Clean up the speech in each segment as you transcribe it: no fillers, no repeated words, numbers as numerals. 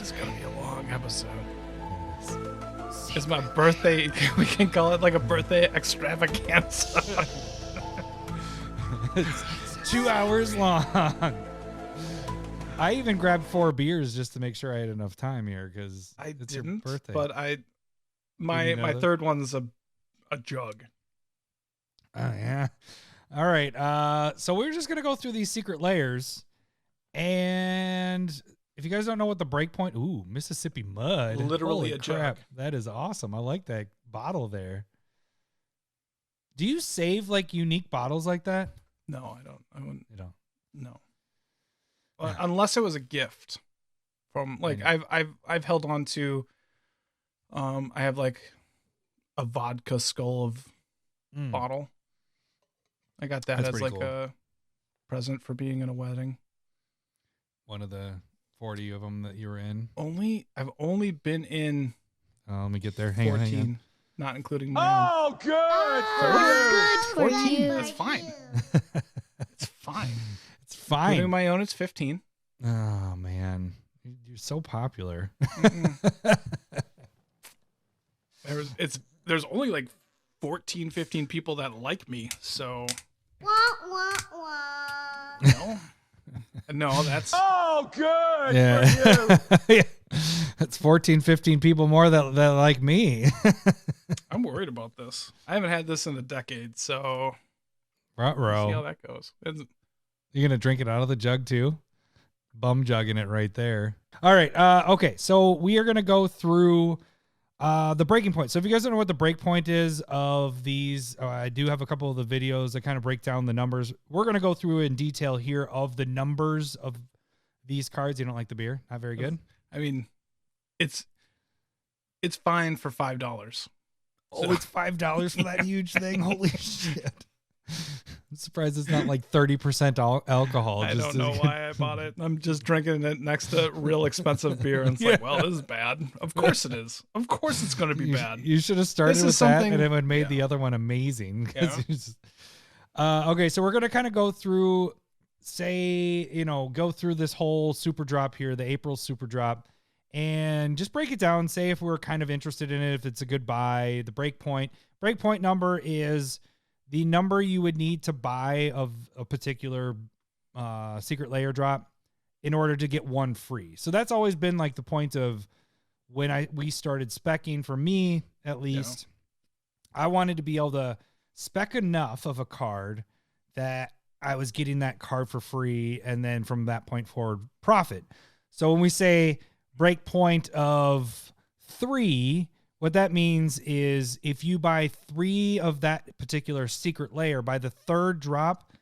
is going to be a long episode. It's my birthday. We can call it like a birthday extravaganza. It's 2 hours long. I even grabbed 4 beers just to make sure I had enough time here because it's your birthday. But my third one's a jug. Oh yeah. All right. So we're just gonna go through these secret layers, and if you guys don't know what the breakpoint, Mississippi mud, literally holy a crap, jug. that is awesome. I like that bottle there. Do you save like unique bottles like that? No, I don't. I wouldn't. You don't. No. Unless it was a gift from like I've held on to. I have like a vodka skull of bottle. I got that as like a present for being in a wedding. One of the 40 of them that you were in. I've only been in. Let me get there. 14, hang on. not including my own. Good. Oh, good for 14. you. That's fine. It's fine. It's fine. Including my own, it's 15. Oh man, you're so popular. There's only like 14, 15 people that like me, so no, that's good. Yeah. For you. Yeah. That's 14, 15 people more that like me. I'm worried about this. I haven't had this in a decade, so We'll see how how that goes. You're gonna drink it out of the jug too? Bum jugging it right there. All right. Okay. So we are gonna go through the breaking point. So if you guys don't know what the break point is of these, I do have a couple of the videos that kind of break down the numbers. We're gonna go through in detail here of the numbers of these cards. You don't like the beer? Not very good. I mean, it's fine for $5. Oh, it's $5 for that huge thing. Holy shit. I'm surprised it's not like 30% alcohol. I don't know why I bought it. I'm just drinking it next to real expensive beer, and it's like, well, this is bad. Of course it is. Of course it's going to be bad. You should have started This with is that, something- and it would have made yeah. the other one amazing. 'Cause Yeah. you just- okay, so we're going to kind of go through, go through this whole super drop here, the April super drop, and just break it down. Say if we're kind of interested in it, if it's a good buy. The breakpoint number is the number you would need to buy of a particular secret layer drop in order to get one free. So that's always been like the point of when we started speccing, for me at least. I wanted to be able to spec enough of a card that I was getting that card for free, and then from that point forward, profit. So when we say break point of 3, what that means is if you buy 3 of that particular secret layer, by the 3rd drop,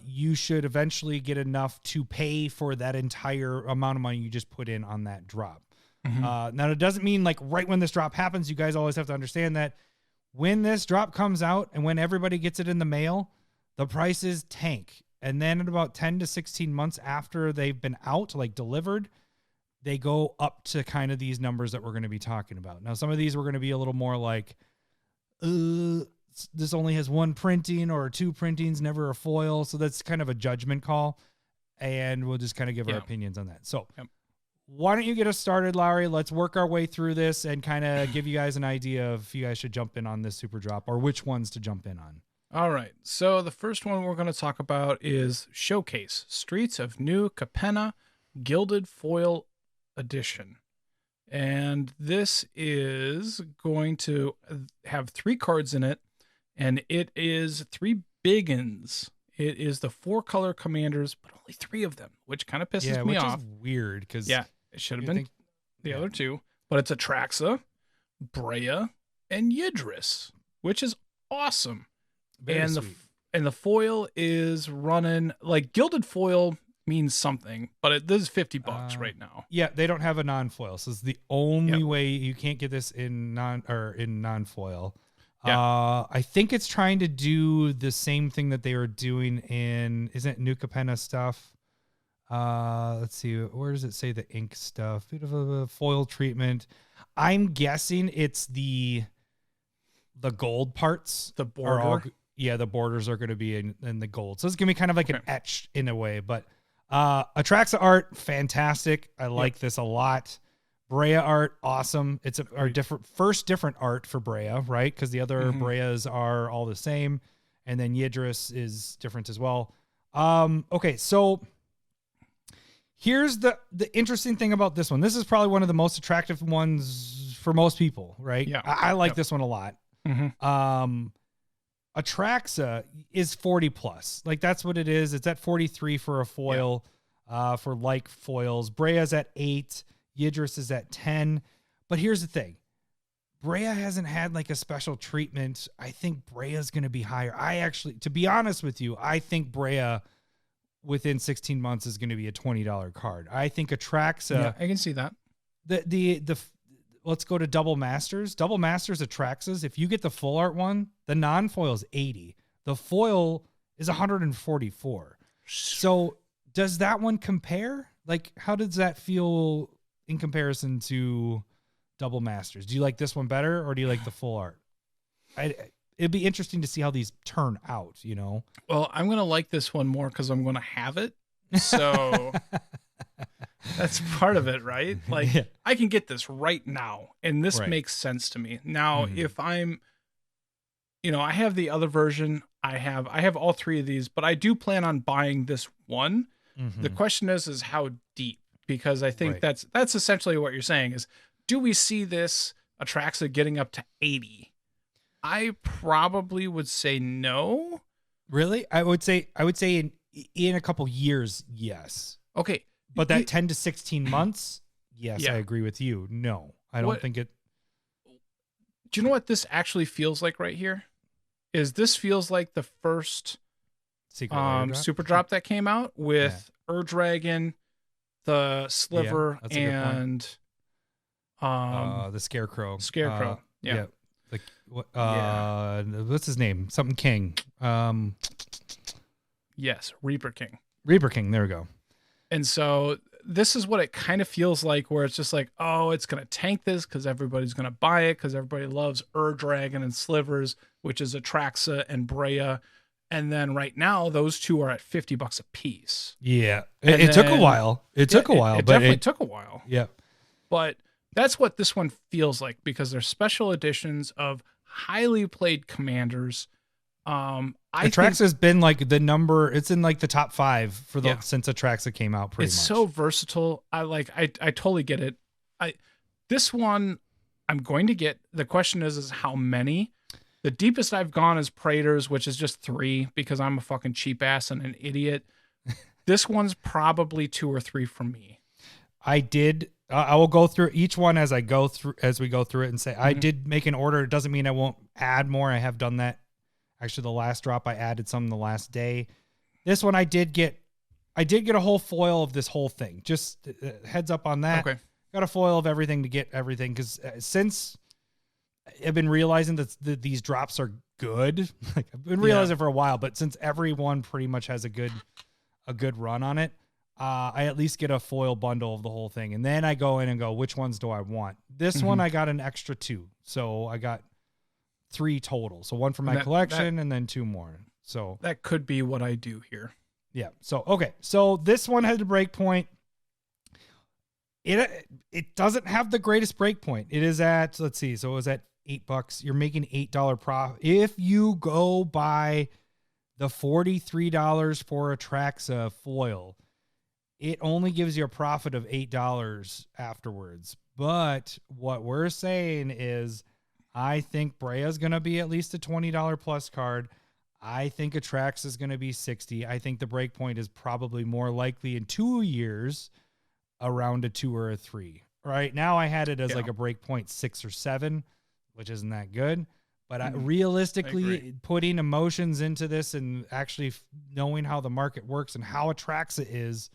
you should eventually get enough to pay for that entire amount of money you just put in on that drop. Mm-hmm. Now, it doesn't mean like right when this drop happens. You guys always have to understand that when this drop comes out and when everybody gets it in the mail, the prices tank. And then at about 10 to 16 months after they've been out, like delivered, they go up to kind of these numbers that we're going to be talking about. Now, some of these we're going to be a little more like, this only has 1 printing or 2 printings, never a foil. So that's kind of a judgment call. And we'll just kind of give our opinions on that. So why don't you get us started, Lowry? Let's work our way through this and kind of give you guys an idea of if you guys should jump in on this super drop or which ones to jump in on. All right. So the first one we're going to talk about is Showcase Streets of New Capenna Gilded Foil Edition. And this is going to have 3 cards in it, and it is 3 biggins. It is the 4 color commanders, but only 3 of them, which kind of pisses me off. Which is weird because it should have been the other 2, but it's Atraxa, Brea, and Yidris, which is awesome. Very sweet. The foil is running like gilded foil means something, but this is $50 right now. Yeah, they don't have a non-foil, so it's the only way. You can't get this in non-foil. I think it's trying to do the same thing that they were doing in, isn't it New Capenna stuff? Let's see, where does it say the ink stuff? Bit of a foil treatment. I'm guessing it's the gold parts. The border. The borders are going to be in the gold. So it's going to be kind of like an etch in a way, but Atraxa art, fantastic. I like this a lot. Brea art, awesome. It's our different art for Brea, right? Because the other Breas are all the same, and then Yidris is different as well. Okay, so here's the interesting thing about this one. This is probably one of the most attractive ones for most people, right? Yeah. I like this one a lot. Mm-hmm. Atraxa is 40 plus. Like that's what it is. It's at 43 for a foil, for like foils. Brea's at 8. Yidris is at 10. But here's the thing. Brea hasn't had like a special treatment. I think Brea's going to be higher. To be honest with you, I think Brea within 16 months is going to be a $20 card. I think Atraxa. Yeah, I can see that. Let's go to Double Masters. Double Masters Atraxas. If you get the full art one, the non-foil is 80. The foil is 144. So does that one compare? Like, how does that feel in comparison to Double Masters? Do you like this one better or do you like the full art? It'd be interesting to see how these turn out, you know? Well, I'm going to like this one more because I'm going to have it. So that's part of it, right? Like I can get this right now and this makes sense to me. Now, if I'm, I have the other version. I have all 3 of these, but I do plan on buying this one. The question is how deep? Because I think that's essentially what you're saying is, do we see this Atraxa getting up to 80? I probably would say no. Really? I would say in a couple years, yes. Okay. But that 10 to 16 months, yes, I agree with you. No, I don't think it. Do you know what this actually feels like right here? This feels like the first Secret Lair Superdrop that came out with Ur-Dragon, the Sliver, and the Scarecrow. Yeah. What's his name? Something King. Yes, Reaper King. Reaper King, there we go. And so this is what it kind of feels like, where it's just like, oh, it's going to tank this because everybody's going to buy it because everybody loves Ur-Dragon and Slivers, which is Atraxa and Brea. And then right now, those 2 are at $50 a piece. Yeah. It took a while. It definitely took a while. Yeah. But that's what this one feels like because they're special editions of highly played commanders. Atraxa has been like the number. It's in like the top 5 for since Atraxa came out. It's so versatile. I totally get it. This one I'm going to get. The question is how many. The deepest I've gone is Praetors, which is just 3 because I'm a fucking cheap ass and an idiot. This one's probably 2 or 3 for me. I will go through each one as we go through it and say, I did make an order. It doesn't mean I won't add more. I have done that. Actually, the last drop, I added some the last day. This one I did get a whole foil of this whole thing. Just heads up on that. Okay. Got a foil of everything to get everything. Because since I've been realizing that these drops are good, like I've been realizing for a while, but since everyone pretty much has a good run on it, I at least get a foil bundle of the whole thing. And then I go in and go, which ones do I want? This one, I got an extra 2. So I got 3 total. So 1 for my collection and then 2 more. So that could be what I do here. Yeah. So, okay. So this one had a break point. It doesn't have the greatest break point. It is at, let's see. So it was at $8. You're making $8 profit. If you go buy the $43 for Atraxa foil, it only gives you a profit of $8 afterwards. But what we're saying is, I think Brea's going to be at least a $20 plus card. I think Atraxa is going to be $60. I think the break point is probably more likely in 2 years around a 2 or a 3. Right now, I had it as like a break point 6 or 7, which isn't that good. But realistically, putting emotions into this and actually knowing how the market works and how Atraxa is,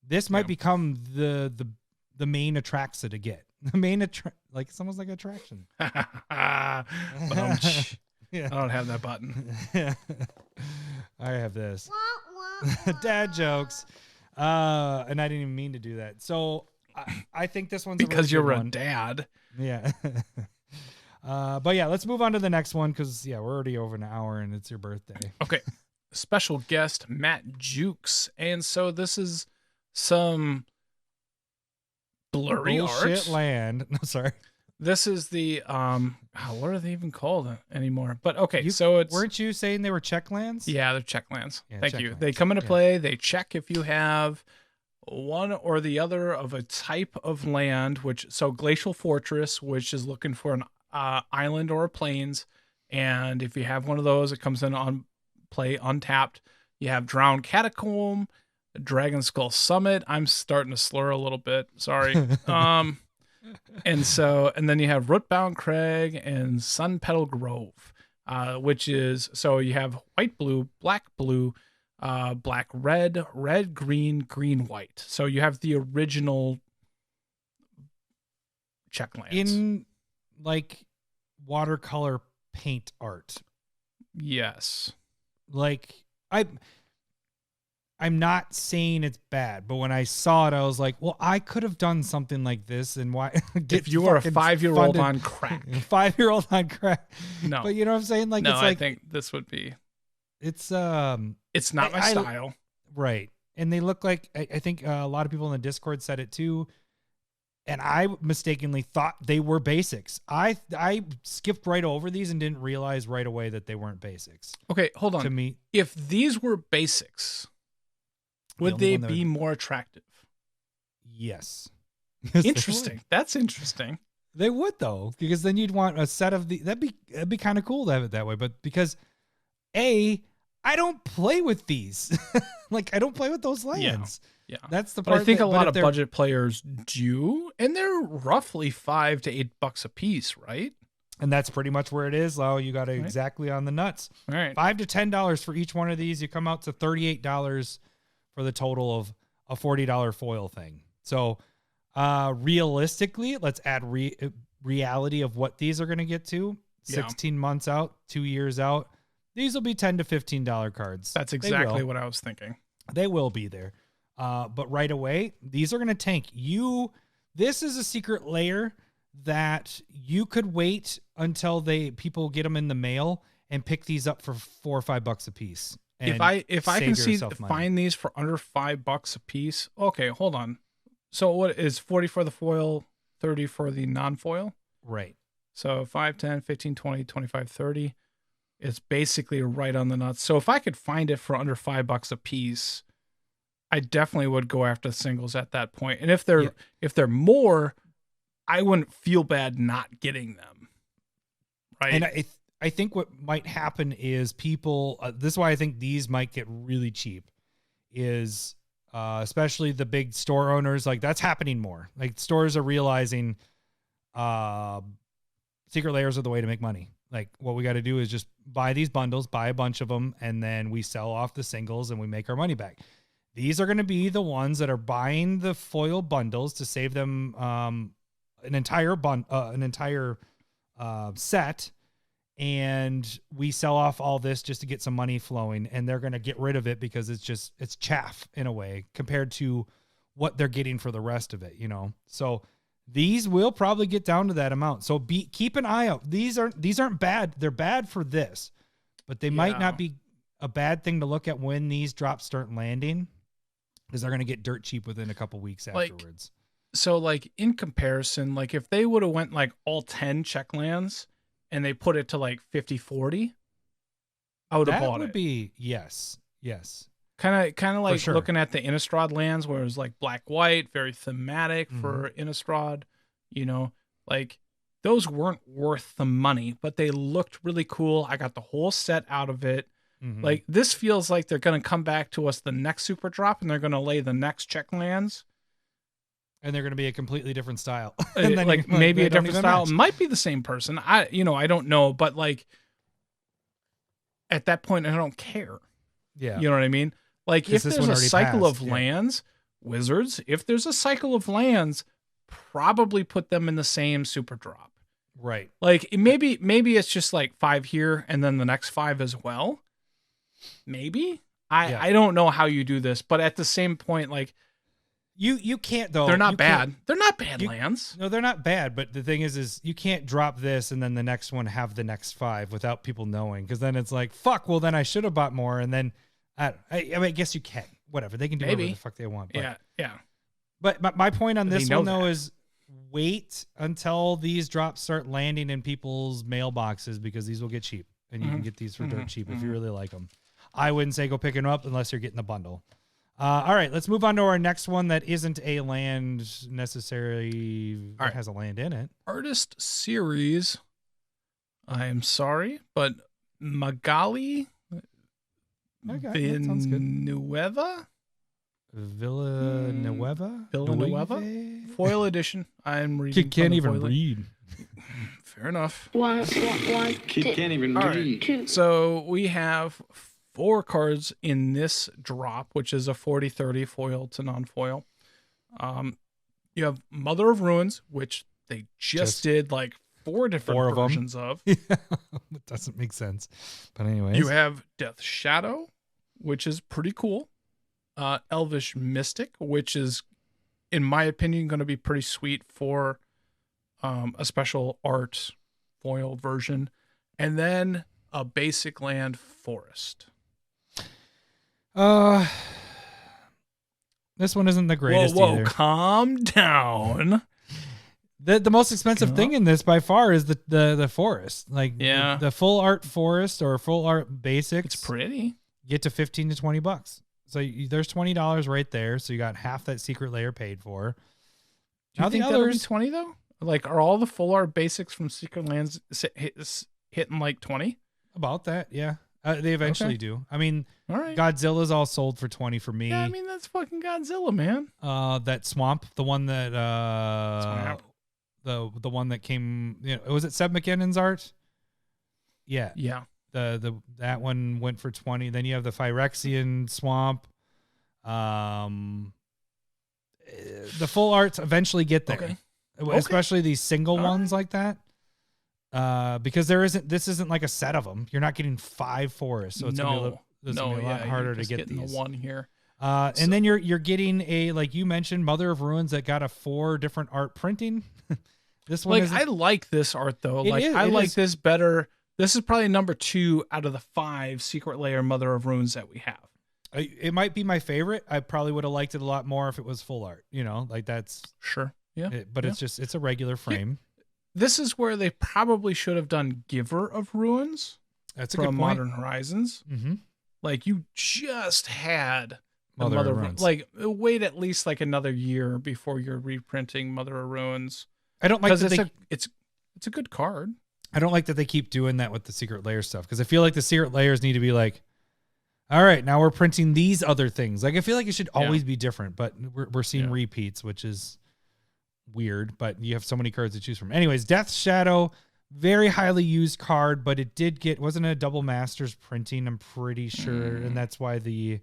this might become the main Atraxa to get. The main like it's almost like attraction. I don't have that button. I have this. Dad jokes. And I didn't even mean to do that. So I think this one's because a really you're good a one. dad. Yeah. But yeah, let's move on to the next one because we're already over an hour and it's your birthday. Okay. special guest Matt Jukes, and so this is some blurry Bullshit art. land. No, sorry. This is the what are they even called anymore? But okay, so it's weren't you saying they were check lands? Yeah, they're check lands. Yeah, Thank check you. lands. They come into play. They check if you have one or the other of a type of land, so Glacial Fortress, which is looking for an island or a plains, and if you have one of those, it comes in on play untapped. You have Drowned Catacomb, Dragon Skull Summit. I'm starting to slur a little bit. Sorry. And then you have Rootbound Crag and Sun Petal Grove, which is, so you have white, blue, black, red, green, white. So you have the original checklands. In like watercolor paint art. Yes. Like I'm not saying it's bad, but when I saw it, I was like, well, I could have done something like this. And why? If you were a 5-year-old on crack. 5-year-old on crack. No. But you know what I'm saying? Like, no, it's like, I think this would be. It's not my style. Right. And they look like, I think a lot of people in the Discord said it too. And I mistakenly thought they were basics. I skipped right over these and didn't realize right away that they weren't basics. Okay, hold on. To me, if these were basics, would they be more attractive? Yes. Interesting. That's interesting. They would though, because then you'd want a set of that'd be kind of cool to have it that way. But because I don't play with these. Like I don't play with those lands. Yeah. That's the part. But I think a lot of budget players do, and they're roughly $5 to $8 a piece, right? And that's pretty much where it is, Lau. You got it exactly on the nuts. All right. $5 to $10 for each one of these. You come out to $38 for the total of a $40 foil thing. So realistically, let's add reality of what these are going to get to. 16 months out, 2 years out. These will be $10 to $15 cards. That's exactly what I was thinking. They will be there. But right away, these are going to tank. This is a secret layer that you could wait until people get them in the mail and pick these up for $4 or $5 a piece. If I can find these for under $5 a piece. Okay, hold on. So what is 40 for the foil, 30 for the non-foil? Right. So 5, 10, 15, 20, 25, 30. It's basically right on the nuts. So if I could find it for under $5 a piece, I definitely would go after the singles at that point. And if they're more, I wouldn't feel bad not getting them. Right. And I think what might happen is people, this is why I think these might get really cheap, is especially the big store owners, like that's happening more. Like stores are realizing secret layers are the way to make money. Like what we got to do is just buy these bundles, buy a bunch of them, and then we sell off the singles and we make our money back. These are going to be the ones that are buying the foil bundles to save them an entire set, and we sell off all this just to get some money flowing, and they're going to get rid of it because it's chaff in a way compared to what they're getting for the rest of it, you know? So these will probably get down to that amount. So keep an eye out. These aren't bad. They're bad for this, but they might not be a bad thing to look at when these drops start landing, because they're going to get dirt cheap within a couple weeks afterwards. So like in comparison, like if they would have went like all 10 check lands and they put it to like 50-40, I would have bought it. That would be, yes. Kind of like looking at the Innistrad lands where it was like black-white, very thematic for Innistrad, you know, like those weren't worth the money, but they looked really cool. I got the whole set out of it. Like this feels like they're going to come back to us the next Superdrop and they're going to lay the next check lands. And they're going to be a completely different style. Like maybe a different style. Match. Might be the same person. I don't know, but like at that point, I don't care. Yeah. You know what I mean? Like if there's a cycle of lands, Wizards, if there's a cycle of lands, probably put them in the same Superdrop. Right. Like maybe it's just like 5 here and then the next 5 as well. Maybe. I don't know how you do this, but at the same point, like you can't though. They're not bad. They're not bad lands. No, they're not bad. But the thing is you can't drop this and then the next one have the next 5 without people knowing, because then it's like, fuck. Well, then I should have bought more, and then I guess you can. Whatever. They can do whatever the fuck they want. But, Yeah. But my point on this They know one, though, that. is wait until these drops start landing in people's mailboxes because these will get cheap. And you can get these for dirt cheap if you really like them. I wouldn't say go pick them up unless you're getting the bundle. All right, let's move on to our next one that isn't a land necessarily that has a land in it. Artist series. I am sorry, but Magali Okay, that sounds good. Villeneuve foil edition. I'm reading. Kid can't even read. Fair enough. Kid can't even read. So we have 4 cards in this drop, which is a 40-30 foil to non-foil. You have Mother of Ruins, which they just did like 4 different versions of. Yeah, it doesn't make sense. But anyways. You have Death Shadow, which is pretty cool. Elvish Mystic, which is, in my opinion, going to be pretty sweet for a special art foil version. And then a basic land Forest. This one isn't the greatest either. Calm down. The most expensive thing in this by far is the forest. Like the full art forest or full art basics. It's pretty. Get to $15 to $20. So there's $20 right there. So you got half that Secret Lair paid for. Do you think that'll be 20 though? Like, are all the full art basics from Secret Lands hitting like 20? About that, yeah. They eventually do. I mean, all right. Godzilla's all sold for 20 for me. Yeah, I mean that's fucking Godzilla, man. That swamp, the one that Swamp. the one that came, was it Seb McKinnon's art? Yeah. Yeah. That one went for 20. Then you have the Phyrexian swamp. The full arts eventually get there. Okay. Especially these single ones like that. Because this isn't like a set of them. You're not getting 5 forests, so it's gonna be a lot harder to get these. The one here. And then you're getting a, like you mentioned, Mother of Ruins that got a 4 different art printing. This one, I like this art though. I like this better. This is probably number 2 out of the 5 Secret Lair Mother of Ruins that we have. It might be my favorite. I probably would have liked it a lot more if it was full art. That's sure. Yeah. It's a regular frame. This is where they probably should have done Giver of Ruins. That's a good point. Modern Horizons. Mm-hmm. Like you just had Mother of Ruins. Like wait at least like another year before you're reprinting Mother of Ruins. I don't like that it's a good card. I don't like that they keep doing that with the Secret Lair stuff because I feel like the Secret Lairs need to be like, all right, now we're printing these other things. Like I feel like it should always be different, but we're seeing repeats, which is weird. But you have so many cards to choose from. Anyways, Death Shadow, very highly used card, but it wasn't a double masters printing. I'm pretty sure, and that's why I'm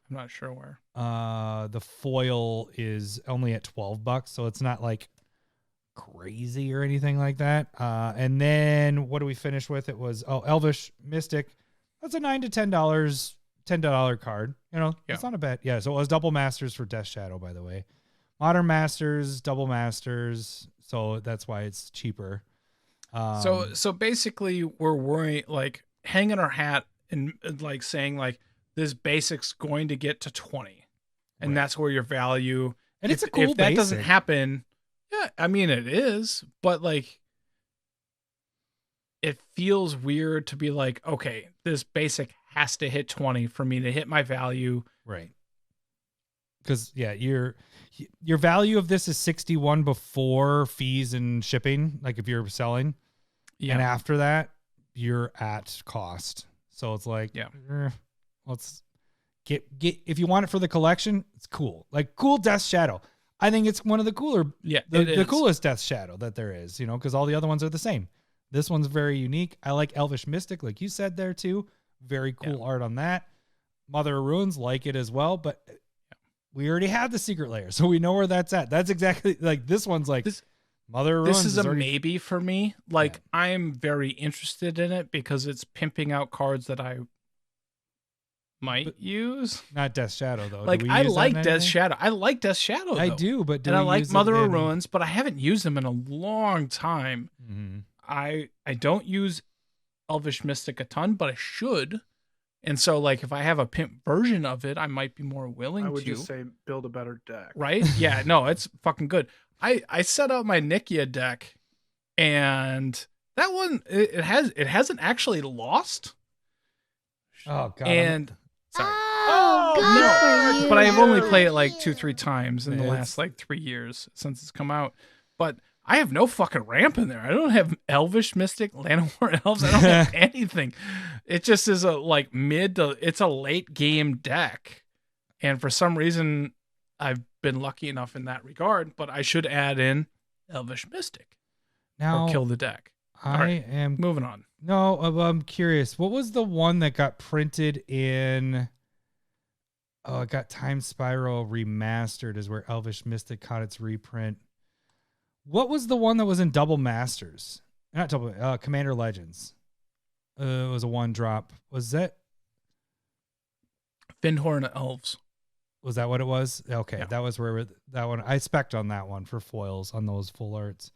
not sure where. The foil is only at $12, so it's not like crazy or anything like that. And then what do we finish with? It was Elvish Mystic. That's a $9 to $10 card. It's not a bad. Yeah, so it was double masters for Death Shadow, by the way. Modern Masters, double masters, so that's why it's cheaper. So basically, we're worrying, like hanging our hat and like saying like this basic's going to get to 20, and that's where your value. And it's a cool. If that doesn't happen, yeah, I mean it is, but like it feels weird to be like, okay, this basic has to hit 20 for me to hit my value, right? Because your value of this is 61 before fees and shipping, like if you're selling. Yeah. And after that, you're at cost. So it's like, let's get if you want it for the collection, it's cool. Like cool Death Shadow. I think it's one of the cooler, the coolest Death Shadow that there is, because all the other ones are the same. This one's very unique. I like Elvish Mystic, like you said there too. Very cool art on that. Mother of Ruins, like it as well, but we already have the Secret Lair, so we know where that's at. That's exactly like this one's like Mother of Ruins. This is maybe for me. Like I am very interested in it because it's pimping out cards that I might use. Not Death Shadow though. Like I like Death Shadow. I like Death Shadow. Though. I do, but I like Mother of Ruins, but I haven't used them in a long time. Mm-hmm. I don't use Elvish Mystic a ton, but I should And so like if I have a pimp version of it, I might be more willing to. I would just say build a better deck. Right? Yeah, no, it's fucking good. I set up my Nikia deck, and that one it hasn't actually lost. Oh god. And sorry. Oh, good for you. But I've only played it like 2-3 times in the It's- last like 3 years since it's come out. But I have no fucking ramp in there. I don't have Elvish Mystic, Llanowar Elves. I don't have anything. It just is a like it's a late game deck. And for some reason, I've been lucky enough in that regard, but I should add in Elvish Mystic now or kill the deck. I am Moving on. No, I'm curious. What was the one that got printed in? Oh, it got Time Spiral remastered is where Elvish Mystic caught its reprint. What was the one that was in Double Masters? Not Double, Commander Legends. It was a 1-drop. Was that Findhorn Elves. Was that what it was? Okay, Yeah. that was where that one. I spec'd on that one for foils on those full arts.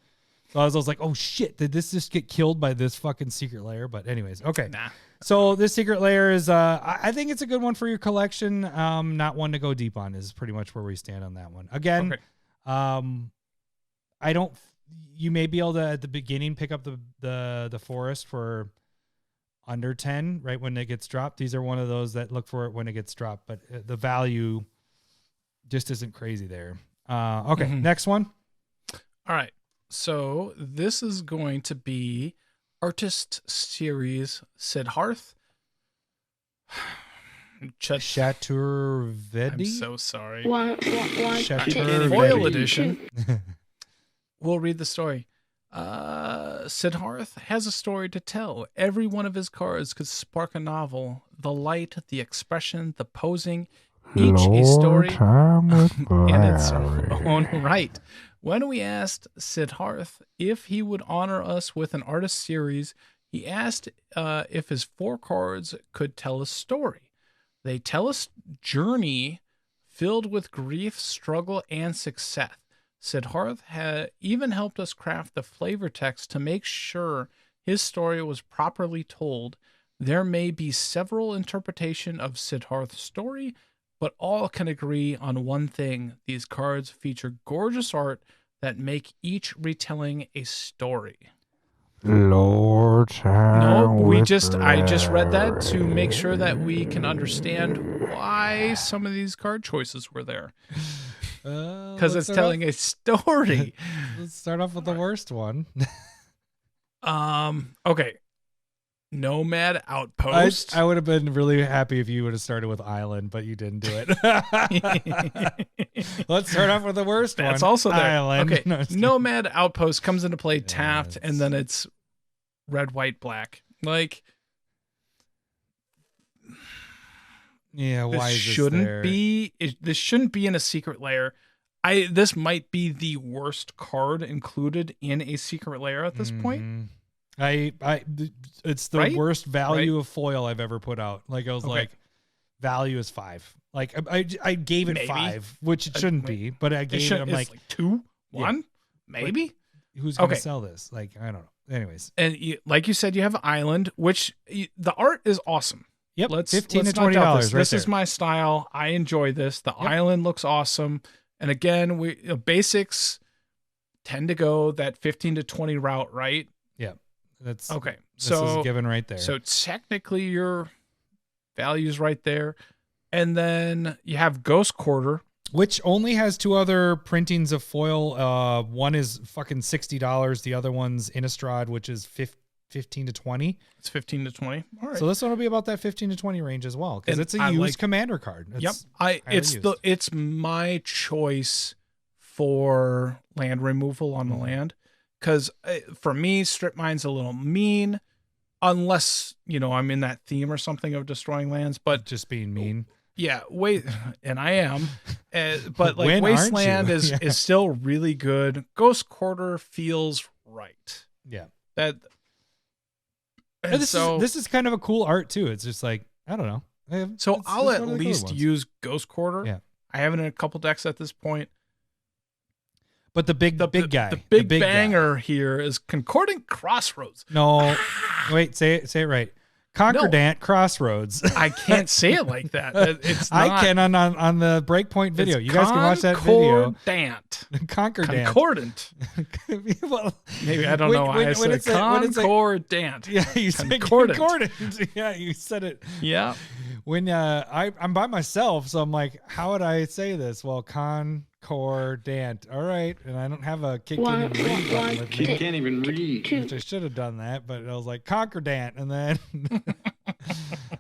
So I was like, oh shit, did this just get killed by this fucking Secret Lair? But anyways, okay. Nah. So this Secret Lair is, I think it's a good one for your collection. Not one to go deep on is pretty much where we stand on that one. Again, Okay. I don't. You may be able to at the beginning pick up the forest for under 10 right when it gets dropped. These are one of those that look for it when it gets dropped, but the value just isn't crazy there. Okay, next one. All right. So this is going to be Artist Series Sidharth. Chaturvedi. I'm so sorry. One, Chaturvedi. Foil edition. We'll read the story. Sidharth has a story to tell. Every one of his cards could spark a novel. The light, the expression, the posing, each a story in its own right. When we asked Sidharth if he would honor us with an artist series, he asked if his 4 cards could tell a story. They tell us journey filled with grief, struggle, and success. Sidharth had even helped us craft the flavor text to make sure his story was properly told. There may be several interpretations of Sidharth's story, but all can agree on one thing. These cards feature gorgeous art that make each retelling a story. Lord, No, I just read that to make sure that we can understand why some of these card choices were there. Because it's telling a story. Let's start off with the worst one. Okay. Nomad Outpost. I would have been really happy if you would have started with Island, but you didn't do it. Let's start off with the worst one. That's also there. Island. Okay. No, just Nomad Outpost comes into play tapped, it's- and then it's red, white, black. Like, yeah, why this is shouldn't there? be. This shouldn't be in a Secret Lair. This might be the worst card included in a Secret Lair at this point. Mhm. It's the Right? worst value of foil I've ever put out. Like I was Okay. like, value is 5. Like I gave it Maybe. 5, which it shouldn't be, but I gave it. I'm like, 2, Yeah. 1, maybe. who's gonna Okay. sell this? Like I don't know. Anyways, And like you said, you have Island, which the art is awesome. yep, Let's $15 let's to not doubt $20 this. right This there. is my style. I enjoy this. The island looks awesome. And again, basics tend to go that 15 to 20 route, right? That's Okay. This So is given right there. So technically your value's right there. And then you have Ghost Quarter. Which only has 2 other printings of foil. One is fucking $60. The other one's Innistrad, which is 15 to 20. It's 15 to 20. All right. So this one will be about that 15 to 20 range as well, because And it's a I used like- commander card. Yep. It's highly used. It's my choice for land removal on the land, because for me, strip mine's a little mean, unless I'm in that theme or something of destroying lands. But just being mean. yeah, wait, and I am, but like When aren't Wasteland you? is Yeah. is still really good. Ghost Quarter feels right. Yeah. That. And And this is kind of a cool art too. It's just like, I don't know. So It's I'll one at of the cooler least ones. use Ghost Quarter. Yeah. I have it in a couple decks at this point. But the big guy. The big guy. banger here is Concordant Crossroads. No, wait, say it right. Concordant Crossroads. I can't say it like that. It's not. I can on the Breakpoint video. You guys can watch that video. Concordant. Concordant. Well, maybe I don't know why I said concordant. Yeah, you said concordant. Yeah, you said it. Yeah. When I'm by myself, so I'm like, how would I say this? Well, concordant. All right, and I don't have a kick in and read button with me. He can't even read. Which I should have done that, but I was like concordant, and then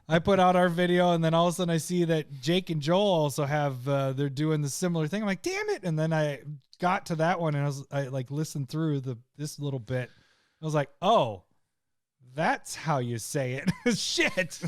I put out our video, and then all of a sudden I see that Jake and Joel also have they're doing the similar thing. I'm like, damn it! And then I got to that one, and I like listened through this little bit. I was like, oh, that's how you say it. Shit.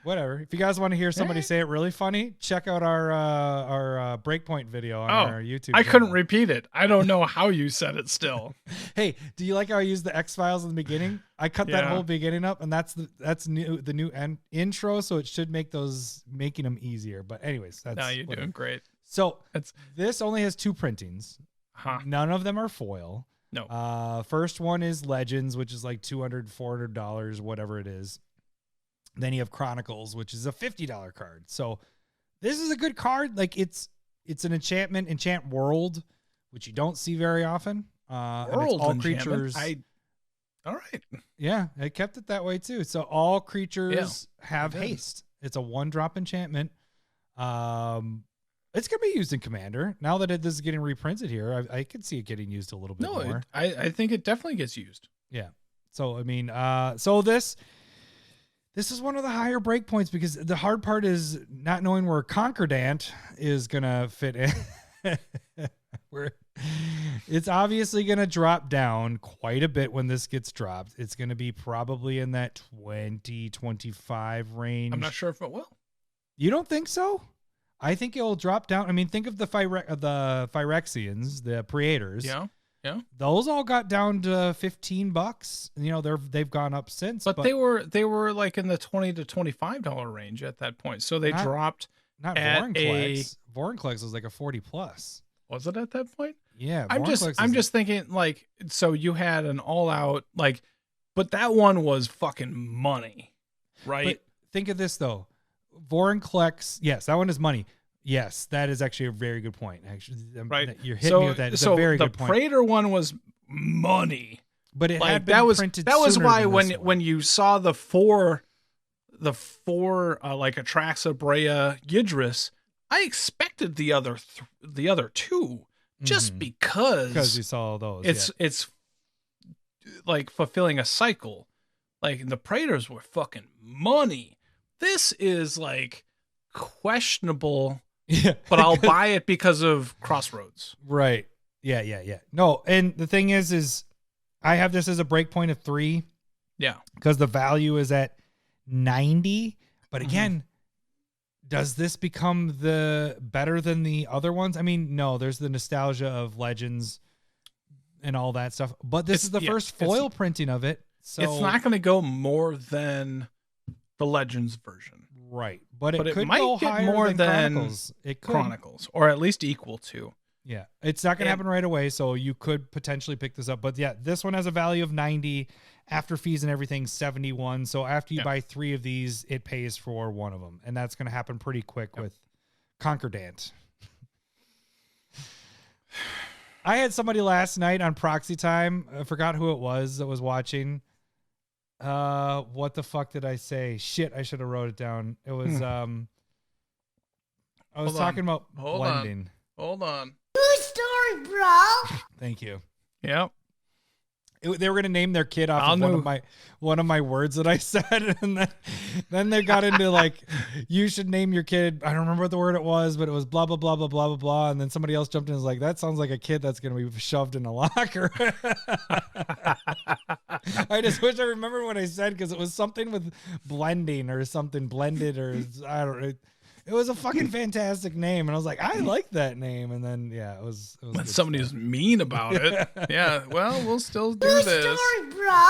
Whatever. If you guys want to hear somebody say it really funny, check out our Breakpoint video on our YouTube I channel. couldn't repeat it. I don't know how you said it still. Hey, do you like how I used the X-Files in the beginning? I cut that whole beginning up, and that's the new intro, so it should making them easier. But anyways, that's you're doing great. So this only has 2 printings. None of them are foil. No. First one is Legends, which is like $200, $400, whatever it is. Then you have Chronicles, which is a $50 card. So this is a good card. Like it's an enchant world, which you don't see very often. And it's all creatures. All right. Yeah, I kept it that way too. So all creatures have haste. It's a 1-drop enchantment. It's gonna be used in Commander. Now that this is getting reprinted here, I could see it getting used a little bit more. I think it definitely gets used. Yeah. So I mean, so this is one of the higher breakpoints because the hard part is not knowing where Concordant is gonna fit in. Where it's obviously gonna drop down quite a bit when this gets dropped. It's gonna be probably in that 20-25 range. I'm not sure if it will. You don't think so? I think it'll drop down. I mean, think of the Phyrexians, the Praetors. Yeah. Those all got down to $15. You know, they've gone up since. But they were like in the $20 to $25 range at that point. So they dropped. Not Vorinclex. Vorinclex was like a 40+. Was it at that point? Yeah. I'm just thinking like, so you had an all out like, but that one was fucking money, right? But think of this though. Vorinclex, yes, that one is money. Yes, that is actually a very good point. Actually, right? You're hitting me with that. It's a very good point. The Praetor one was money, but it like, had been printed. That was why when you saw the four like Atraxa, Brea, Yidris, I expected the other two just because you saw those. It's like fulfilling a cycle. Like the Praetors were fucking money. This is like questionable, but I'll buy it because of Crossroads. Right. Yeah. No, and the thing is I have this as a breakpoint of 3. Yeah. Because the value is at 90. But again, does this become the better than the other ones? I mean, no, there's the nostalgia of Legends and all that stuff. But this is the first foil printing of it. So it's not going to go more than the Legends version. Right. But it could might go get higher more than Chronicles. It could. Chronicles, or at least equal to. Yeah. It's not going to happen right away, so you could potentially pick this up. But yeah, this one has a value of 90. After fees and everything, 71. So after you buy 3 of these, it pays for one of them. And that's going to happen pretty quick with Concordant. I had somebody last night on Proxy Time. I forgot who it was that was watching. What the fuck did I say? Shit, I should have wrote it down. It was I was talking about blending. Hold on. True story, bro. Thank you. Yep. They were gonna name their kid off of one of my words that I said, and then they got into like, you should name your kid. I don't remember what the word it was, but it was blah blah blah blah blah blah blah. And then somebody else jumped in and was like, that sounds like a kid that's gonna be shoved in a locker. I just wish I remembered what I said because it was something with blending or something blended or I don't know. It was a fucking fantastic name, and I was like, I like that name. And then it was when somebody was mean about it. Yeah, well, we'll still do True this. story, bro.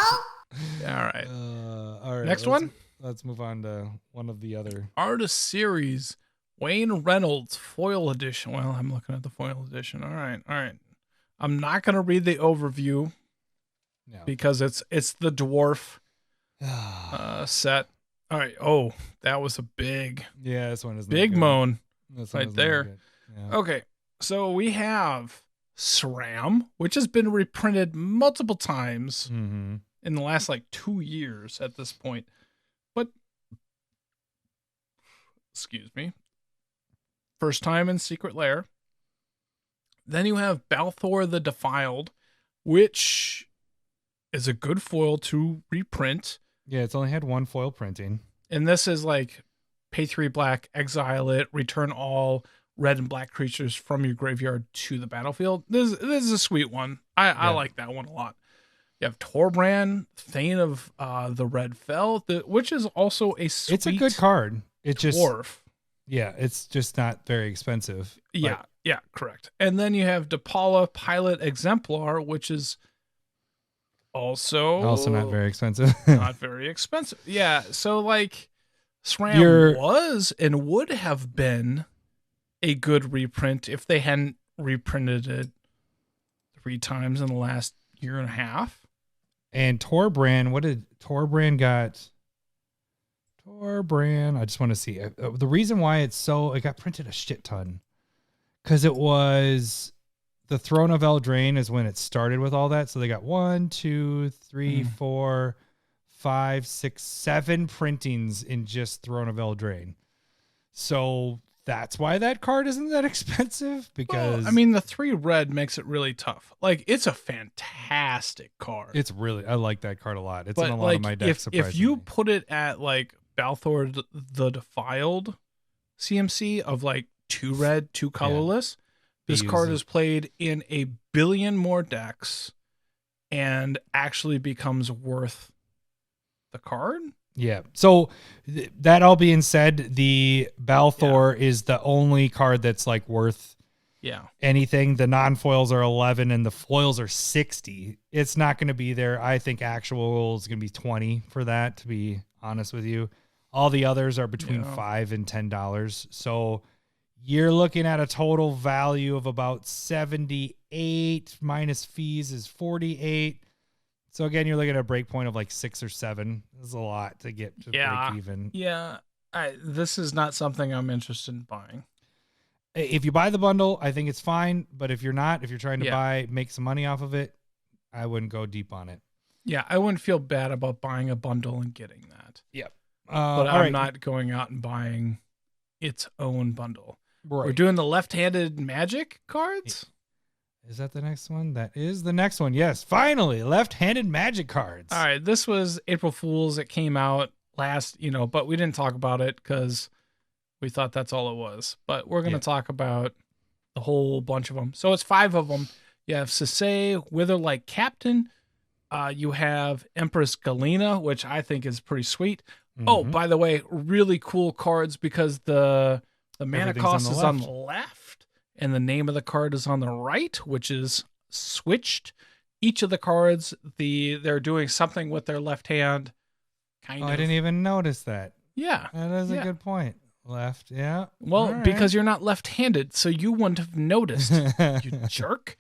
Yeah, all right. Next one. Let's move on to one of the other artist series. Wayne Reynolds foil edition. Well, I'm looking at the foil edition. All right. I'm not gonna read the overview. because it's the dwarf set. All right. Oh, that was a big this one is big not good. moan This one right is not there. good. Yeah. Okay, so we have SRAM, which has been reprinted multiple times Mm-hmm. in the last like 2 years at this point. But, excuse me, first time in Secret Lair. Then you have Balthor the Defiled, which is a good foil to reprint. Yeah, it's only had one foil printing. And this is like pay 3 black, exile it, return all red and black creatures from your graveyard to the battlefield. This is a sweet one. I like that one a lot. You have Torbrand, Thane of the Red Fell, which is also a sweet It's a good card. It's just dwarf. Yeah, it's just not very expensive. Yeah, correct. And then you have DePaula Pilot Exemplar, which is also not very expensive. not very expensive. Yeah, so like SRAM was and would have been a good reprint if they hadn't reprinted it 3 times in the last year and a half. And Torbrand, what did Torbrand got? Torbrand, I just want to see. The reason why it got printed a shit ton, because it was the Throne of Eldraine is when it started with all that. So they got 1, 2, 3, 4, 5, 6, 7 printings in just Throne of Eldraine. So that's why that card isn't that expensive. Because I mean, the 3 red makes it really tough. Like, it's a fantastic card. I like that card a lot. It's in a lot of my decks. If you put it at like Balthor the Defiled CMC of like 2 red, 2 colorless, this card is played in a billion more decks and actually becomes worth the card. Yeah. So that all being said, the Balthor is the only card that's like worth anything. The non-foils are 11 and the foils are 60. It's not going to be there. I think actual is going to be 20 for that, to be honest with you. All the others are between $5 and $10. So you're looking at a total value of about 78 minus fees is 48. So again, you're looking at a break point of like 6 or 7. This is a lot to get to break even. Yeah. This is not something I'm interested in buying. If you buy the bundle, I think it's fine. But if you're not, if you're trying to make some money off of it, I wouldn't go deep on it. Yeah, I wouldn't feel bad about buying a bundle and getting that. Yep. But I'm not going out and buying its own bundle. Right. We're doing the left-handed magic cards. Is that the next one? That is the next one. Yes, finally, left-handed magic cards. All right, this was April Fool's. It came out last, but we didn't talk about it because we thought that's all it was. But we're going to talk about the whole bunch of them. So it's 5 of them. You have Sisay, Witherlight Captain. You have Empress Galena, which I think is pretty sweet. Mm-hmm. Oh, by the way, really cool cards because the mana cost is on the left and the name of the card is on the right, which is switched. Each of the cards, they're doing something with their left hand. Kind of. I didn't even notice that. Yeah. That is a good point. Left, yeah. Well, because you're not left-handed, so you wouldn't have noticed, you jerk.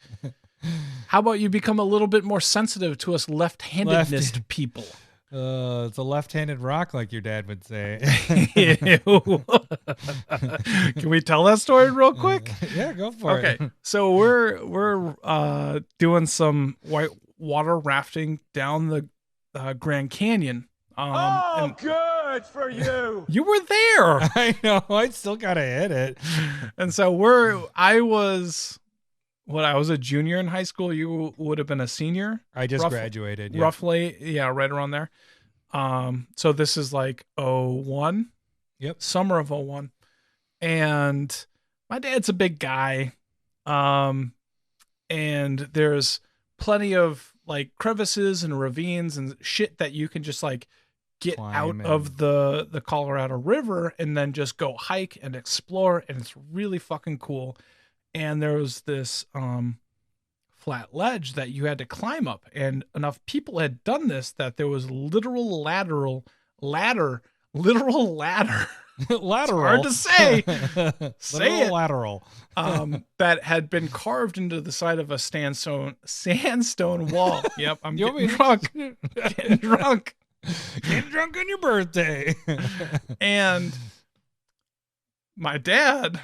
How about you become a little bit more sensitive to us left-handedness people? It's a left-handed rock, like your dad would say. Can we tell that story real quick? Yeah, go for it. Okay, so we're doing some white water rafting down the Grand Canyon. Good for you. You were there. I know. I still gotta hit it. And so I was a junior in high school. You would have been a senior. I just graduated. Yeah. Roughly, right around there. So this is like 01. Yep. Summer of 01. And my dad's a big guy. And there's plenty of like crevices and ravines and shit that you can just like get out of the Colorado River and then just go hike and explore. And it's really fucking cool. And there was this flat ledge that you had to climb up, and enough people had done this that there was literal ladder Lateral. Hard to say. Say Literal it. lateral. That had been carved into the side of a sandstone wall. Yep, I'm You want getting me drunk. Getting drunk. Get drunk on your birthday. And my dad,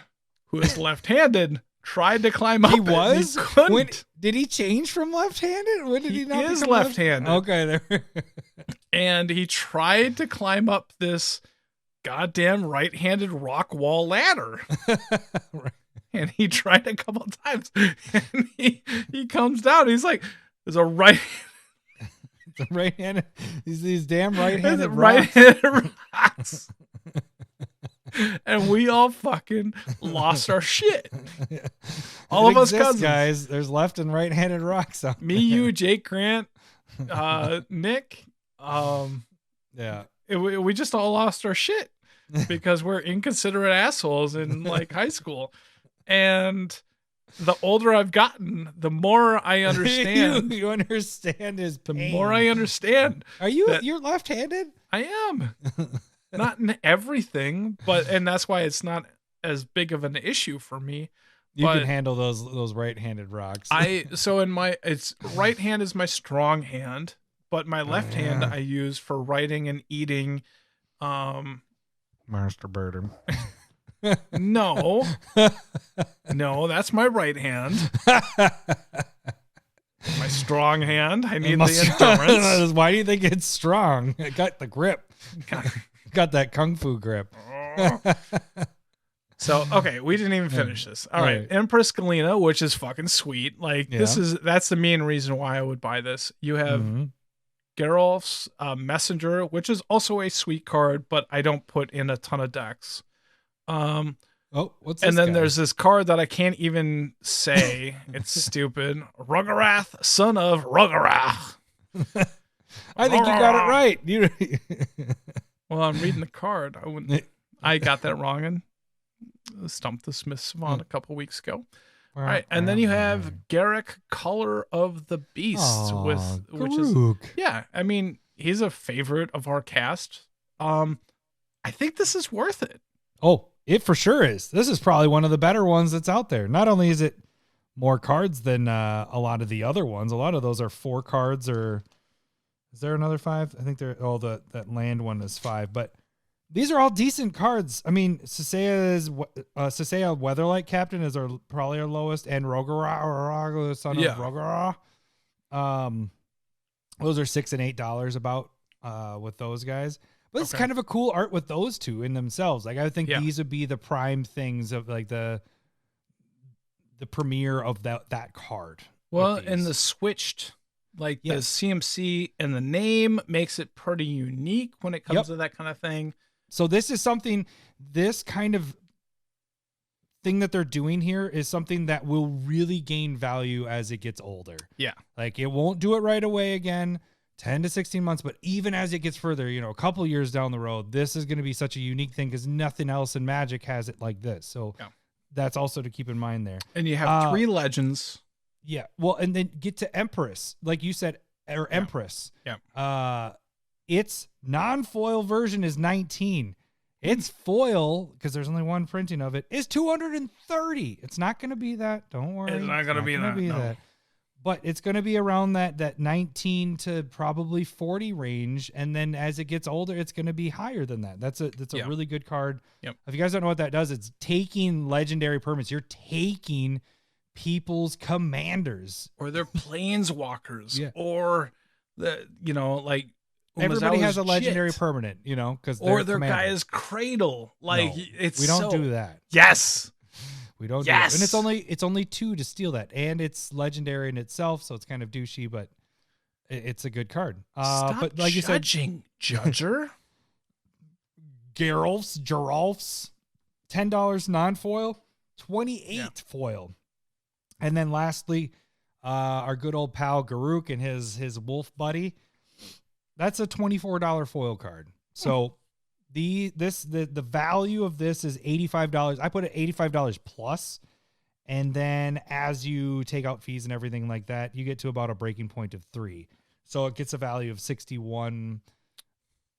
who is left-handed, tried to climb up. He it. was? He couldn't. When, did he change from left-handed? When did he not is become left-handed. Okay, there. And he tried to climb up this goddamn right-handed rock wall ladder. Right. And he tried a couple of times. And he comes down. He's like, there's a right... The right-handed, these damn right-handed rocks. right-handed rocks. And we all fucking lost our shit. All of us cousins. Guys, there's left and right-handed rocks out Me, you, Jake Grant, Nick. Yeah. We just all lost our shit because we're inconsiderate assholes in like high school. And the older I've gotten, the more I understand. you understand his pain. The more I understand. Are you're left-handed? I am. Not in everything, and that's why it's not as big of an issue for me. You can handle those right-handed rocks. It's right hand is my strong hand, but my left hand I use for writing and eating. Masturbating. No, that's my right hand. My strong hand. I need the endurance. Why do you think it's strong? It got the grip. Got that kung fu grip. So, okay, we didn't even finish this. All right. Empress Galena, which is fucking sweet. Like, that's the main reason why I would buy this. You have Geralf's Messenger, which is also a sweet card, but I don't put in a ton of decks. What's this and then guy? there's this card that I can't even say. It's stupid. Ruggerath, son of Ruggerath. I think you got it right. Well, I'm reading the card. I got that wrong and stumped the Smith Savant a couple weeks ago. All right, and then you have Garrick, Color of the Beast, which is I mean, he's a favorite of our cast. I think this is worth it. Oh, it for sure is. This is probably one of the better ones that's out there. Not only is it more cards than a lot of the other ones. A lot of those are 4 cards, or is there another 5? I think that land one is 5, but these are all decent cards. I mean, Sasea Weatherlight Captain is probably our lowest, and Rogara, son of Rogara. Those are $6 and $8 about with those guys. But it's kind of a cool art with those two in themselves. Like, I think these would be the prime things of like the premiere of that card. Well, and the switched, like the CMC and the name makes it pretty unique when it comes to that kind of thing. So this is something, this kind of thing that they're doing here is something that will really gain value as it gets older. Yeah. Like, it won't do it right away again. 10 to 16 months, but even as it gets further, a couple years down the road, this is going to be such a unique thing because nothing else in Magic has it like this. So that's also to keep in mind there. And you have 3 legends. Yeah. Well, and then get to Empress, like you said, or Empress. Yeah. Its non-foil version is 19. Its foil, because there's only one printing of it, is 230. It's not going to be that. Don't worry. It's not going to be that. But it's going to be around that 19 to probably 40 range, and then as it gets older, it's going to be higher than that. That's a really good card. Yep. If you guys don't know what that does, it's taking legendary permanents. You're taking people's commanders or their planeswalkers, or like everybody has a legendary permanent, because or their guy's cradle. Like we don't do that. Yes. We don't do it. And it's only 2 to steal that. And it's legendary in itself, so it's kind of douchey, but it's a good card. Stop but like judging, Judger. Geralf's, $10 non-foil, 28 foil. And then lastly, our good old pal Garuk and his wolf buddy. That's a $24 foil card. So the value of this is $85. I put it $85 plus, and then as you take out fees and everything like that, you get to about a breaking point of 3. So it gets a value of 61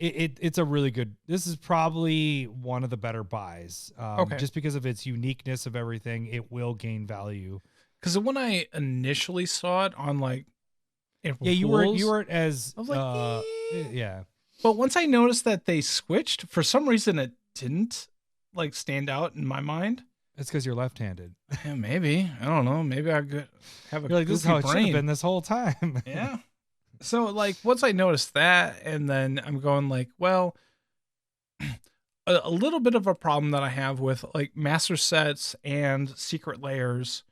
it's a really good. This is probably one of the better buys. Just because of its uniqueness of everything, it will gain value. Because when I initially saw it on like April you Fools, weren't as I was like, yeah. But once I noticed that they switched, for some reason it didn't like stand out in my mind. It's because you're left-handed. Yeah, maybe. I don't know. Maybe I could have a You're like, this is how it should brain. have been this whole time. Yeah. So like once I noticed that, and then I'm going like, well, a little bit of a problem that I have with like master sets and secret layers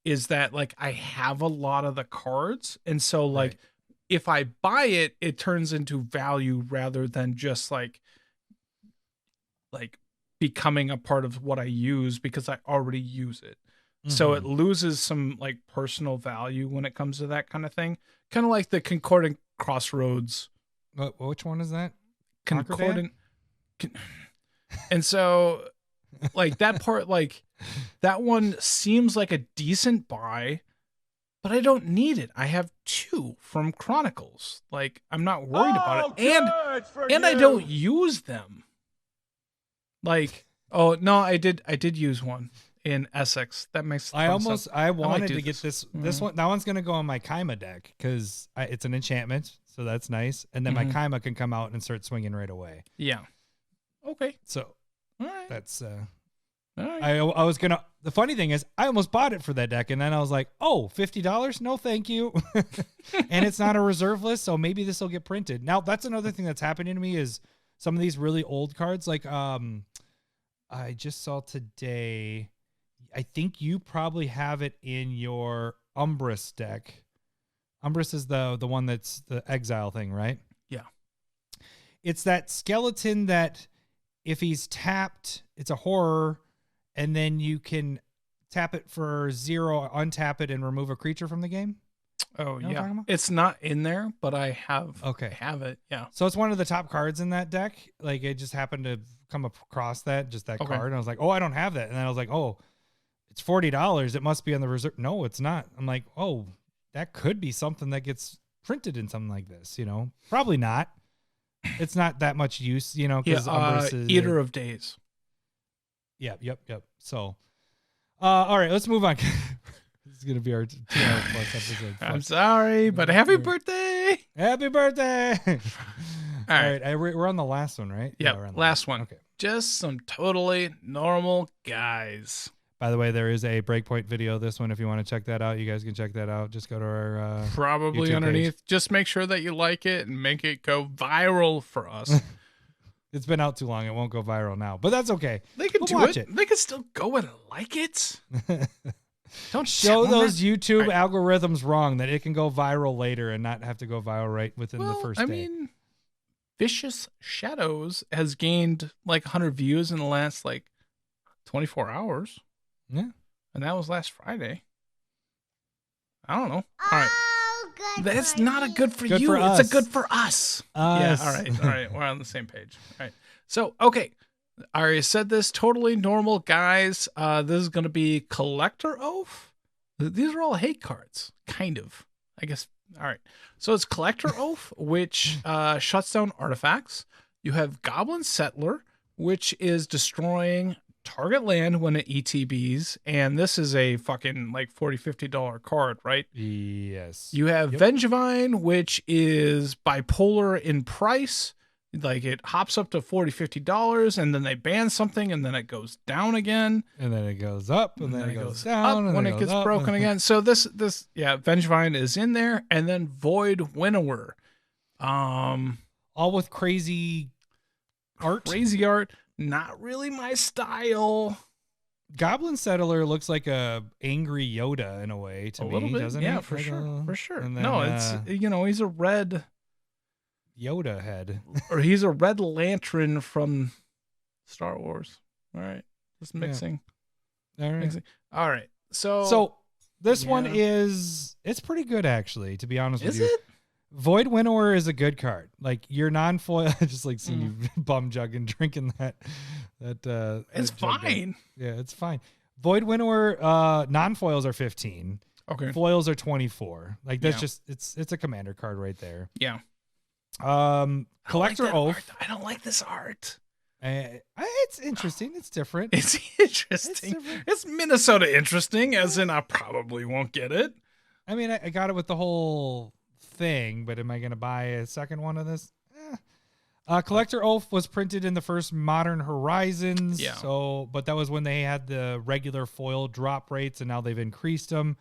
is that like I have a lot of the cards, and so like if I buy it, it turns into value rather than just like becoming a part of what I use because I already use it. So it loses some like personal value when it comes to that kind of thing. Kind of like the Concordant Crossroads. Which one is that? Concordant. And so like that part, like that one seems like a decent buy, but I don't need it. I have 2 from Chronicles. Like I'm not worried about it. And I don't use them. Like, oh no, I did use one in Essex. That makes I wanted to get this. this one. That one's gonna go on my Kaima deck because it's an enchantment, so that's nice. And then my Kaima can come out and start swinging right away. Yeah. Okay. So all right. That's all right. I was gonna. The funny thing is, I almost bought it for that deck, and then I was like, "Oh, $50? No, thank you." And it's not a reserve list, so maybe this will get printed. Now, that's another thing that's happening to me is some of these really old cards. Like, I just saw today. I think you probably have it in your Umbris deck. Umbris is the one that's the exile thing, right? Yeah. It's that skeleton that if he's tapped, it's a horror, and then you can tap it for 0, untap it, and remove a creature from the game. Oh, You know what I'm yeah. talking about? It's not in there, but I have have it. Yeah. So it's one of the top cards in that deck. Like, it just happened to come across that card, and I was like, oh, I don't have that. And then I was like, oh, it's $40. It must be on the reserve. No, it's not. I'm like, oh, that could be something that gets printed in something like this, you know? Probably not. It's not that much use, you know, because Umbris is Eater of Days. Yep. So, all right, let's move on. This is gonna be our 2-hour plus episode. I'm sorry, but happy birthday! Happy birthday! All right, we're on the last one, right? Yeah, we're on the last one. Okay. Just some totally normal guys. By the way, there is a Breakpoint video. This one, if you want to check that out, you guys can check that out. Just go to our probably YouTube underneath. page. Just make sure that you like it and make it go viral for us. It's been out too long. It won't go viral now, but that's okay. They can We'll do watch it. They can still go and like it. Don't Show tell those them. YouTube Right. algorithms wrong that it can go viral later and not have to go viral right within the first day. I mean, Vicious Shadows has gained like 100 views in the last like 24 hours. Yeah. And that was last Friday. I don't know. All right. Oh, good. That's for not a me. good for Good you. for It's us. a good for us. Yeah. Us. All right. All right. We're on the same page. All right. So, okay. I already said this. Totally normal guys. This is going to be Collector Oath. These are all hate cards. Kind of. I guess. All right. So it's Collector Oath, which shuts down artifacts. You have Goblin Settler, which is destroying target land when it ETBs. And this is a fucking like $40-$50 card, right? Yes. You have Vengevine, which is bipolar in price. Like it hops up to $40-$50 and then they ban something and then it goes down again. And then it goes up and then it goes down. Up and when then it gets goes up. broken again. So this Vengevine is in there, and then Void Winnower. All with crazy art. Crazy art. Not really my style. Goblin Settler looks like a angry Yoda in a way to A me, little bit. doesn't Yeah, he? for Like sure. For sure. and then, No, it's he's a red Yoda head. or he's a red lantern from Star Wars. All right. Just mixing. All right. Mixing. All right. So this one Yeah. it's pretty good actually, to be honest with Is you. it? Void Winnower is a good card. Like your non-foil, I just like seeing you bum jugging, drinking that. It's that jug there. fine. Yeah, it's fine. Void Winnower, non-foils are 15. Okay. Foils are 24. Like that's Yeah. just it's a commander card right there. Yeah. Collector Oath. I don't like this art. It's interesting. It's different. It's interesting. different. It's Minnesota interesting, as in I probably won't get it. I mean, I got it with the whole thing, but am I going to buy a second one of this? Collector Oath was printed in the first Modern Horizons. Yeah. But that was when they had the regular foil drop rates, and now they've increased them.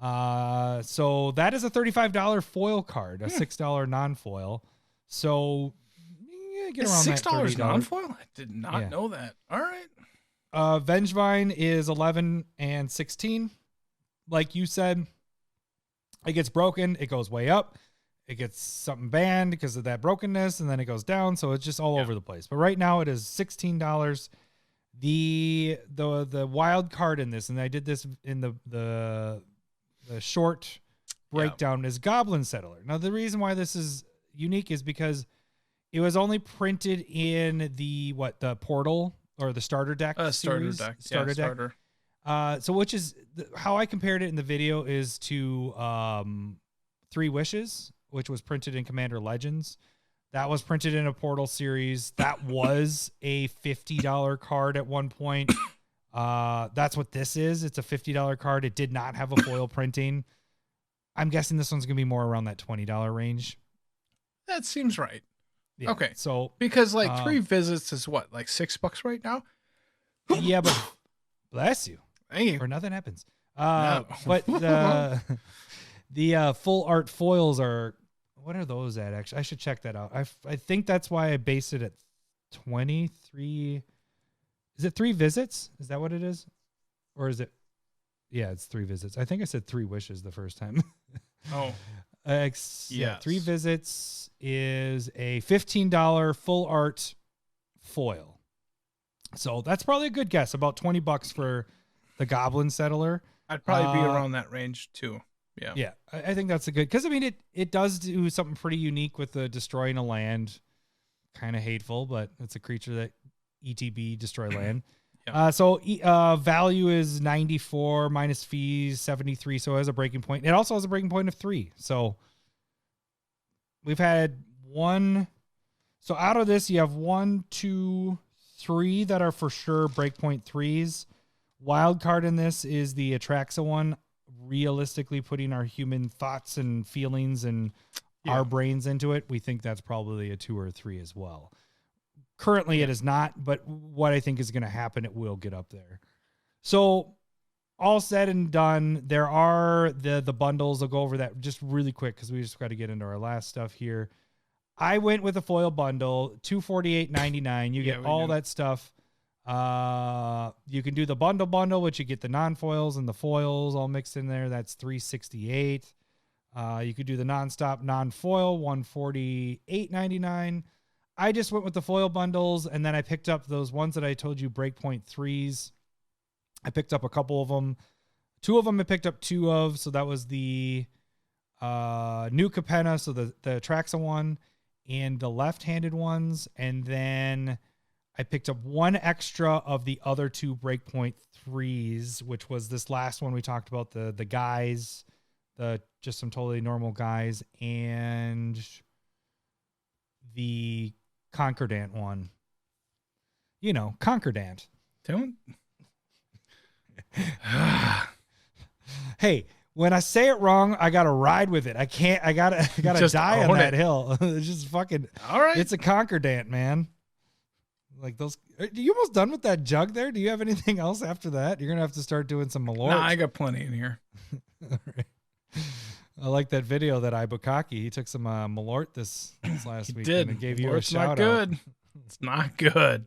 So that is a $35 foil card, a $6 non-foil. So get around that $6 $30 non-foil? I did not know that. All right. Vengevine is 11 and 16. Like you said, it gets broken, it goes way up. It gets something banned because of that brokenness, and then it goes down. So it's just all over the place. But right now it is $16. The wild card in this, and I did this in the short breakdown, is Goblin Settler. Now the reason why this is unique is because it was only printed in the portal or the starter deck series. Starter deck. So which is how I compared it in the video is to Three Wishes, which was printed in Commander Legends. That was printed in a portal series. That was a $50 card at one point. That's what this is. It's a $50 card. It did not have a foil printing. I'm guessing this one's going to be more around that $20 range. That seems right. Yeah. Okay. So because Three Visits is what, like $6 right now? Yeah, but bless you. Thank you. Or nothing happens. No. But the full art foils are, what are those at? Actually, I should check that out. I think that's why I based it at 23. Is it 3 visits? Is that what it is? Or is it? Yeah, it's 3 visits. I think I said 3 wishes the first time. Oh. Yeah, 3 visits is a $15 full art foil. So that's probably a good guess. About $20 for the Goblin Settler. I'd probably be around that range too. Yeah. Yeah, I think that's a good, because I mean it does do something pretty unique with the destroying a land. Kind of hateful, but it's a creature that ETB destroy land. Yeah. So value is 94 minus fees 73. So it has a breaking point. It also has a breaking point of 3. So we've had one. So out of this, you have 1, 2, 3 that are for sure breakpoint 3s. Wild card in this is the Atraxa one. Realistically, putting our human thoughts and feelings and our brains into it, we think that's probably a 2 or a 3 as well. Currently, it is not, but what I think is going to happen, it will get up there. So, all said and done, there are the bundles. I'll go over that just really quick because we just got to get into our last stuff here. I went with a foil bundle, $248.99. You get all that stuff. You can do the bundle, which you get the non-foils and the foils all mixed in there. That's $368. You could do the nonstop non-foil, $148.99. I just went with the foil bundles, and then I picked up those ones that I told you, breakpoint 3s. I picked up a couple of them. 2 of them I picked up 2 of, so that was the new Capenna, so the Atraxa one, and the left-handed ones, and then I picked up 1 extra of the other 2 breakpoint 3s, which was this last one we talked about, the guys, just some totally normal guys, and the Concordant one. You know, Concordant. Don't. Hey, when I say it wrong, I gotta ride with it. I gotta Just die on own that it. hill. It's just fucking. All right. It's a Concordant, man. Like those. Are you almost done with that jug there? Do you have anything else after that? You're gonna have to start doing some Malort. Nah, I got plenty in here. All right. I like that video that Ibukaki. He took some Malort this last week. Did. And gave you a Malort's shout not good. It's not good.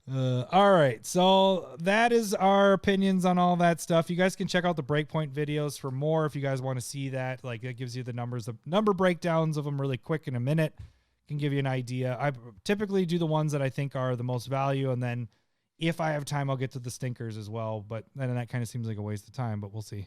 All right. So that is our opinions on all that stuff. You guys can check out the Breakpoint videos for more if you guys want to see that. Like, it gives you the numbers, the number breakdowns of them really quick in a minute. Can give you an idea. I typically do the ones that I think are the most value, and then if I have time, I'll get to the stinkers as well. But then that kind of seems like a waste of time, but we'll see.